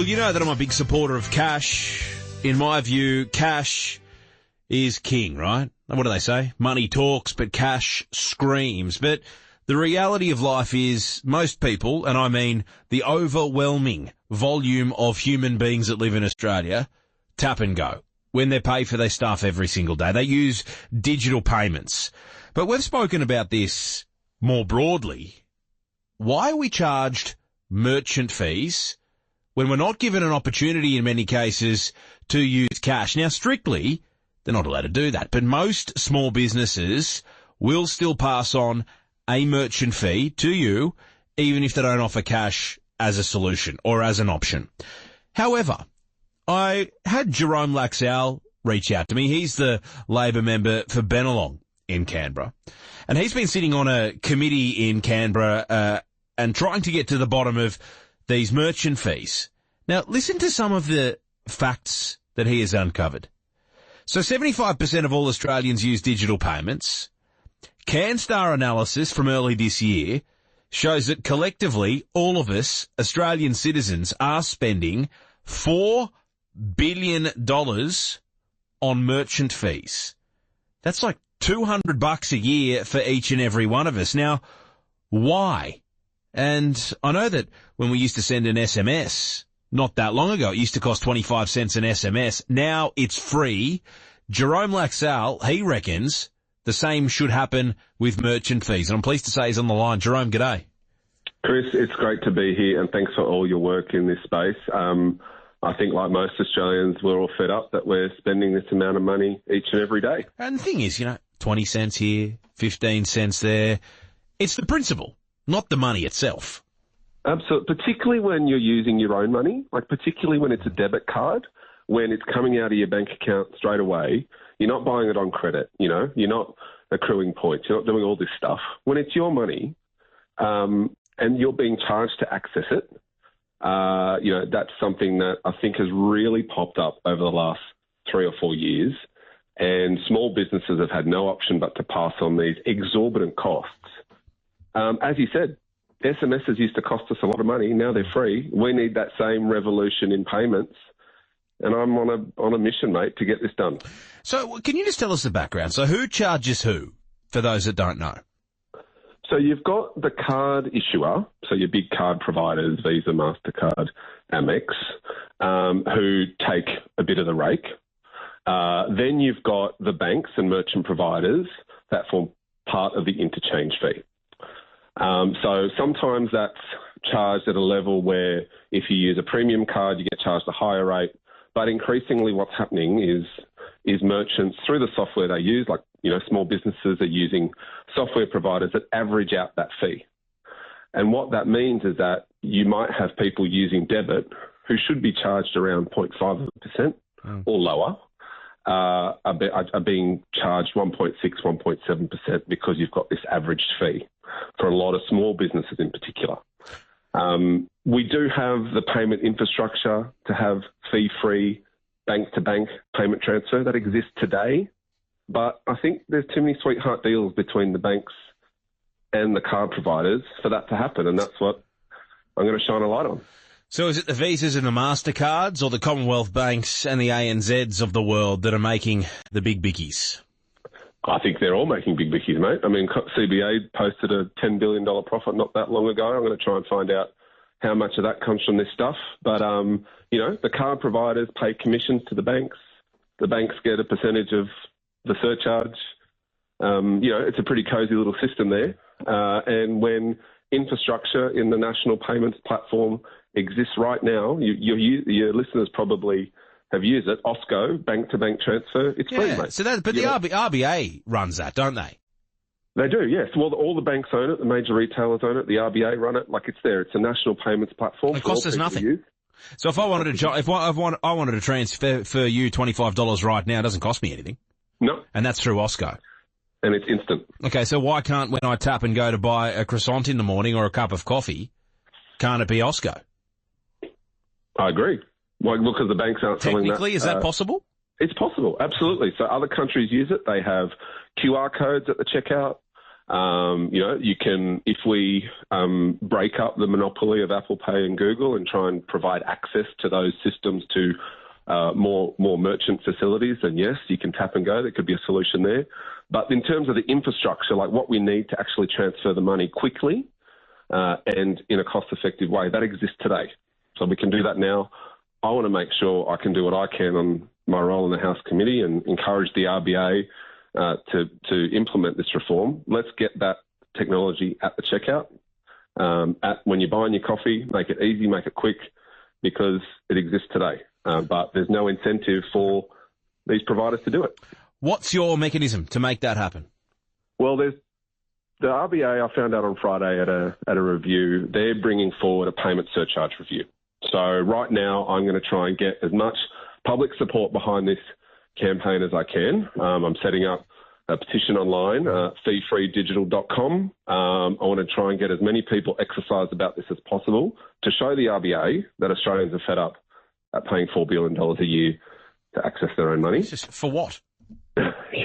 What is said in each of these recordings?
Well, you know that I'm a big supporter of cash. In my view, cash is king, right? What do they say? Money talks, but cash screams. But the reality of life is most people, and I mean the overwhelming volume of human beings that live in Australia, tap and go. When they pay for their stuff every single day, they use digital payments. But we've spoken about this more broadly. Why are we charged merchant fees when we're not given an opportunity in many cases to use cash? Now, strictly, they're not allowed to do that, but most small businesses will still pass on a merchant fee to you, even if they don't offer cash as a solution or as an option. However, I had Jerome Laxale reach out to me. He's the Labor member for Bennelong in Canberra, and he's been sitting on a committee in Canberra and trying to get to the bottom of these merchant fees. Now, listen to some of the facts that he has uncovered. So 75% of all Australians use digital payments. CanStar analysis from early this year shows that collectively all of us, Australian citizens, are spending $4 billion on merchant fees. That's like $200 a year for each and every one of us. Now, why? And I know that when we used to send an SMS, not that long ago, it used to cost 25 cents an SMS. Now it's free. Jerome Laxale, he reckons the same should happen with merchant fees. And I'm pleased to say he's on the line. Jerome, g'day. Chris, it's great to be here, and thanks for all your work in this space. I think, like most Australians, we're all fed up that we're spending this amount of money each and every day. And the thing is, 20 cents here, 15 cents there. It's the principle, not the money itself. Absolutely, particularly when you're using your own money, like particularly when it's a debit card, when it's coming out of your bank account straight away. You're not buying it on credit, you're not accruing points, you're not doing all this stuff. When it's your money and you're being charged to access it, that's something that I think has really popped up over the last 3 or 4 years, and small businesses have had no option but to pass on these exorbitant costs. As you said, SMSs used to cost us a lot of money. Now they're free. We need that same revolution in payments, and I'm on a mission, mate, to get this done. So can you just tell us the background? So who charges who, for those that don't know? So you've got the card issuer, so your big card providers, Visa, MasterCard, Amex, who take a bit of the rake. Then you've got the banks and merchant providers that form part of the interchange fee. So sometimes that's charged at a level where if you use a premium card, you get charged a higher rate. But increasingly what's happening is merchants, through the software they use, like, small businesses are using software providers that average out that fee. And what that means is that you might have people using debit who should be charged around 0.5% or lower, are being charged 1.6, 1.7% because you've got this averaged fee for a lot of small businesses in particular. We do have the payment infrastructure to have fee-free bank-to-bank payment transfer that exists today, but I think there's too many sweetheart deals between the banks and the card providers for that to happen, and that's what I'm going to shine a light on. So is it the Visas and the MasterCards or the Commonwealth Banks and the ANZs of the world that are making the big bickies? I think they're all making big bickies, mate. I mean, CBA posted a $10 billion profit not that long ago. I'm going to try and find out how much of that comes from this stuff. But, the card providers pay commissions to the banks. The banks get a percentage of the surcharge. It's a pretty cosy little system there. And when infrastructure in the national payments platform exists right now, your listeners probably have used it. OSCO, bank-to-bank transfer, it's free, mate. So the RBA runs that, don't they? They do, yes. Well, all the banks own it, the major retailers own it, the RBA run it. Like, it's there. It's a national payments platform. It costs us nothing. So if I wanted to, I wanted to transfer for you $25 right now, it doesn't cost me anything. No. And that's through OSCO. And it's instant. Okay, so why can't, when I tap and go to buy a croissant in the morning or a cup of coffee, can't it be OSCO? I agree. Well, because the banks aren't selling that. Technically, is that possible? It's possible, absolutely. So other countries use it. They have QR codes at the checkout. You can, if we break up the monopoly of Apple Pay and Google and try and provide access to those systems to more merchant facilities, then yes, you can tap and go. There could be a solution there. But in terms of the infrastructure, like what we need to actually transfer the money quickly and in a cost-effective way, that exists today. So we can do that now. I want to make sure I can do what I can on my role in the House Committee and encourage the RBA to implement this reform. Let's get that technology at the checkout. When you're buying your coffee, make it easy, make it quick, because it exists today. But there's no incentive for these providers to do it. What's your mechanism to make that happen? Well, there's the RBA. I found out on Friday at a review, they're bringing forward a payment surcharge review. So right now, I'm going to try and get as much public support behind this campaign as I can. I'm setting up a petition online, feefreedigital.com. I want to try and get as many people exercised about this as possible to show the RBA that Australians are fed up at paying $4 billion a year to access their own money. Just for what?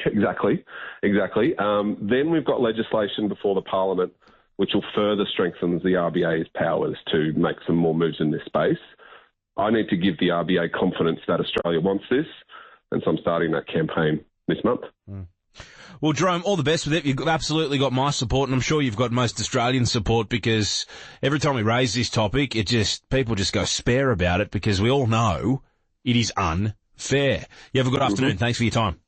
Exactly. Then we've got legislation before the Parliament which will further strengthen the RBA's powers to make some more moves in this space. I need to give the RBA confidence that Australia wants this, and so I'm starting that campaign this month. Well, Jerome, all the best with it. You've absolutely got my support, and I'm sure you've got most Australian support, because every time we raise this topic, people just go spare about it, because we all know it is unfair. You have a good afternoon. Thanks for your time.